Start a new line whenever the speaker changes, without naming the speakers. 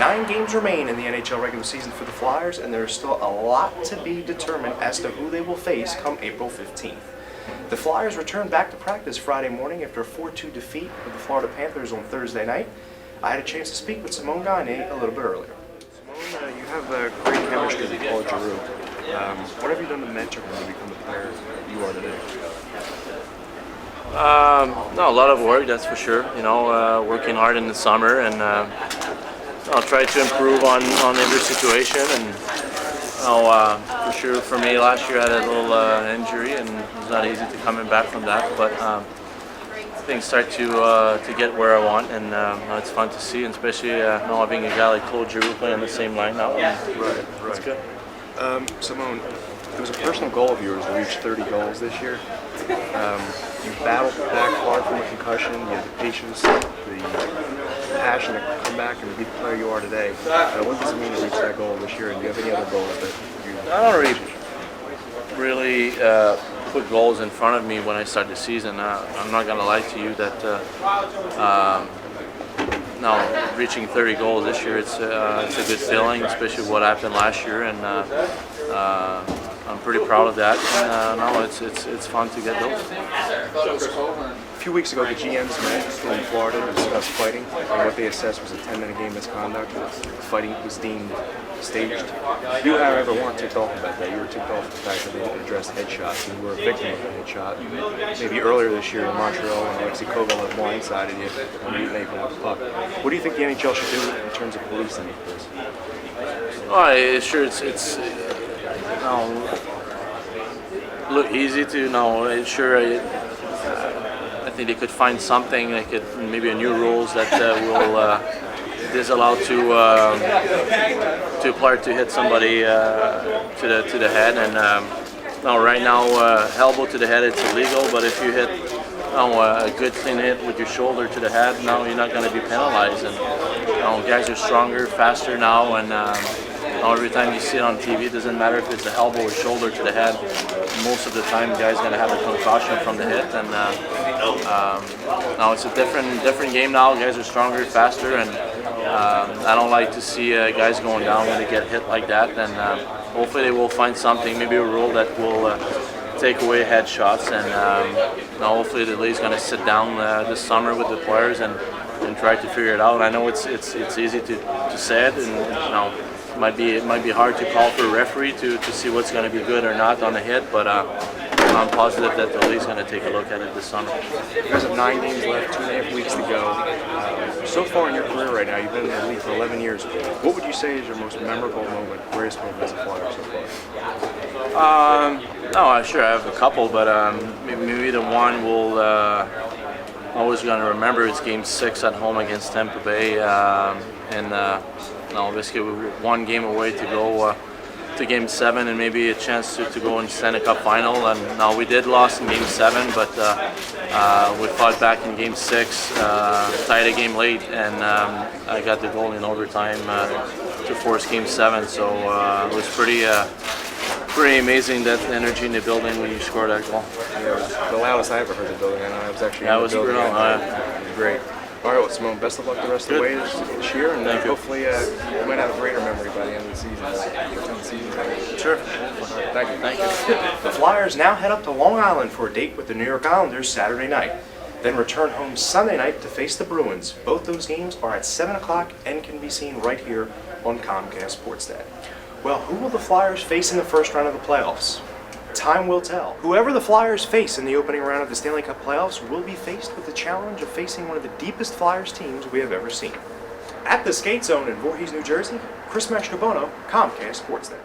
9 games remain in the NHL regular season for the Flyers, and there is still a lot to be determined as to who they will face come April 15th. The Flyers return back to practice Friday morning after a 4-2 defeat of the Florida Panthers on Thursday night. I had a chance to speak with Simon Gagne a little bit earlier. Simon, you have great chemistry with Paul Giroux. What have you done to mentor him to become the player you are today?
No, a lot of work, that's for sure. Working hard in the summer, and I'll try to improve on every situation. And for sure, for me, last year I had a little injury, and it was not easy to coming back from that. But things start to get where I want, and it's fun to see, and especially having a guy like Claude Giroux playing on the same line now.
Right.
It's good.
Simone, it was a personal goal of yours to reach 30 goals this year. You battled back hard from a concussion. You had the patience, the passion to come back and be the player you are today. What does it mean to reach that goal this year? And do you have any other goals that you?
I don't really put goals in front of me when I start the season. I'm not going to lie to you that reaching 30 goals this year, it's a good feeling, especially what happened last year, and I'm pretty proud of that. And it's fun to get those.
A few weeks ago, the GMs met in Florida to discuss fighting, and what they assessed was a 10-minute game misconduct. Fighting was deemed staged. You, however, weren't ticked off about that. You were ticked off the fact that they didn't address headshots, and you were a victim of a headshot. Maybe earlier this year in Montreal, when Alexei Koval had blindsided you when you made the puck. What do you think the NHL should do in terms of policing this?
Well, sure, it's look easy to know. Sure, I think they could find something. They could maybe a new rules that will disallow to a player to hit somebody to the head. And right now, elbow to the head it's illegal. But if you hit a good clean hit with your shoulder to the head, now you're not going to be penalized. And guys are stronger, faster now, and every time you see it on TV, it doesn't matter if it's an elbow or shoulder to the head. Most of the time, the guy's going to have a concussion from the hit, and now it's a different game now. Guys are stronger, faster, and I don't like to see guys going down when they get hit like that. And hopefully, they will find something, maybe a rule that will take away headshots. And hopefully, the league's going to sit down this summer with the players and try to figure it out. I know it's easy to say it, and it might be hard to call for a referee to see what's going to be good or not on the hit, but I'm positive that the league's going to take a look at it this summer.
You guys have 9 games left, 2.5 weeks to go. So far in your career right now, you've been in the league for 11 years. What would you say is your most memorable moment, greatest moment as a Flyer so far?
Sure, I have a couple, but maybe the one we'll always going to remember is Game 6 at home against Tampa Bay, basically we were 1 game away to go to Game 7 and maybe a chance to go in Stanley Cup final. And now we did lose in Game 7, but we fought back in Game 6, tied a game late, and I got the goal in overtime to force Game 7. So it was pretty amazing, that energy in the building when you score that goal.
Yeah, it was the loudest I ever heard the building. I was actually in the building.
It was
great. All right, well, Simone, best of luck the rest of the way this year, and hopefully you might have a greater memory by the end of the season.
Sure.
Thank you. The Flyers now head up to Long Island for a date with the New York Islanders Saturday night, then return home Sunday night to face the Bruins. Both those games are at 7 o'clock and can be seen right here on Comcast Sportsnet. Well, who will the Flyers face in the first round of the playoffs? Time will tell. Whoever the Flyers face in the opening round of the Stanley Cup playoffs will be faced with the challenge of facing one of the deepest Flyers teams we have ever seen. At the Skate Zone in Voorhees, New Jersey, Mastrobuono, Comcast Sportsnet.